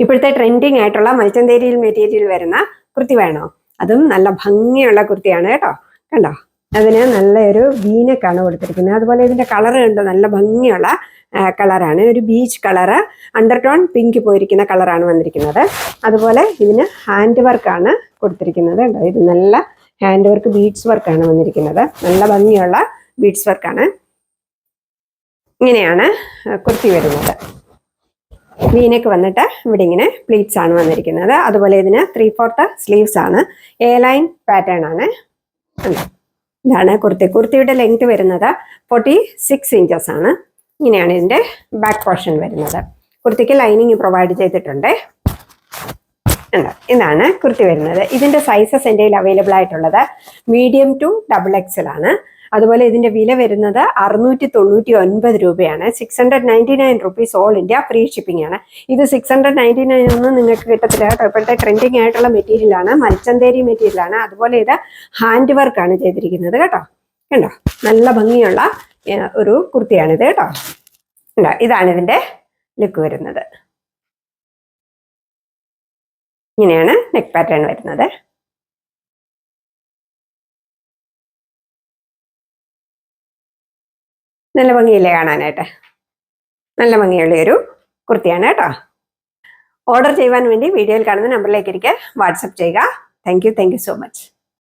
ഇപ്പോഴത്തെ ട്രെൻഡിങ് ആയിട്ടുള്ള മൽച്ചന്തേരിയിൽ മെറ്റീരിയൽ വരുന്ന കുർത്തി വേണോ? അതും നല്ല ഭംഗിയുള്ള കുർത്തിയാണ് കേട്ടോ. കണ്ടോ, അതിന് നല്ലൊരു വീനക്കാണ് കൊടുത്തിരിക്കുന്നത്. അതുപോലെ ഇതിന്റെ കളർ കണ്ടോ, നല്ല ഭംഗിയുള്ള കളറാണ്. ഒരു ബീച്ച് കളറ്, അണ്ടർടോൺ പിങ്ക് പോയിരിക്കുന്ന കളറാണ് വന്നിരിക്കുന്നത്. അതുപോലെ ഇതിന് ഹാൻഡ് വർക്കാണ് കൊടുത്തിരിക്കുന്നത്. കണ്ടോ, ഇത് നല്ല ഹാൻഡ് വർക്ക് ബീഡ്സ് വർക്കാണ് വന്നിരിക്കുന്നത്. നല്ല ഭംഗിയുള്ള ബീഡ്സ് വർക്കാണ്. ഇങ്ങനെയാണ് കുർത്തി വരുന്നത്. വീനക്ക് വന്നിട്ട് ഇവിടെ ഇങ്ങനെ പ്ലീറ്റ്സ് ആണ് വന്നിരിക്കുന്നത്. അതുപോലെ ഇതിന് 3/4 സ്ലീവ്സ് ആണ്. എ ലൈൻ പാറ്റേൺ ആണ്. ഇതാണ് കുർത്തി. കുർത്തിയുടെ ലെങ്ത് വരുന്നത് 46 ഇഞ്ചസ് ആണ്. ഇങ്ങനെയാണ് ഇതിന്റെ ബാക്ക് പോർഷൻ വരുന്നത്. കുർത്തിക്ക് ലൈനിങ് പ്രൊവൈഡ് ചെയ്തിട്ടുണ്ട്. ഇതാണ് കുർത്തി വരുന്നത്. ഇതിന്റെ സൈസസ് എൻ്റെ കയ്യിൽ അവൈലബിൾ ആയിട്ടുള്ളത് മീഡിയം ടു XXL ആണ്. അതുപോലെ ഇതിന്റെ വില വരുന്നത് 699 രൂപയാണ്. 699 rupees all India free shipping ആണ്. ഇത് 699 ഒന്നും നിങ്ങൾക്ക് കിട്ടത്തില്ല കേട്ടോ. ഇപ്പോഴത്തെ ട്രെൻഡിങ് ആയിട്ടുള്ള മെറ്റീരിയൽ ആണ്, മൽച്ചന്തേരി മെറ്റീരിയൽ ആണ്. അതുപോലെ ഇത് ഹാൻഡ് വർക്ക് ആണ് ചെയ്തിരിക്കുന്നത് കേട്ടോ. കണ്ടോ, നല്ല ഭംഗിയുള്ള ഒരു കുർത്തിയാണിത് കേട്ടോ. ഇതാണ് ഇതിന്റെ ലുക്ക് വരുന്നത്. ഇങ്ങനെയാണ് നെക്ക് പാറ്റേൺ വരുന്നത്. നല്ല ഭംഗിയില്ലേ കാണാനായിട്ട്? നല്ല ഭംഗിയുള്ള ഒരു കുർത്തിയാണ് കേട്ടോ. ഓർഡർ ചെയ്യുവാൻ വേണ്ടി വീഡിയോയിൽ കാണുന്ന നമ്പറിലേക്ക് വാട്സപ്പ് ചെയ്യുക. Thank you so much.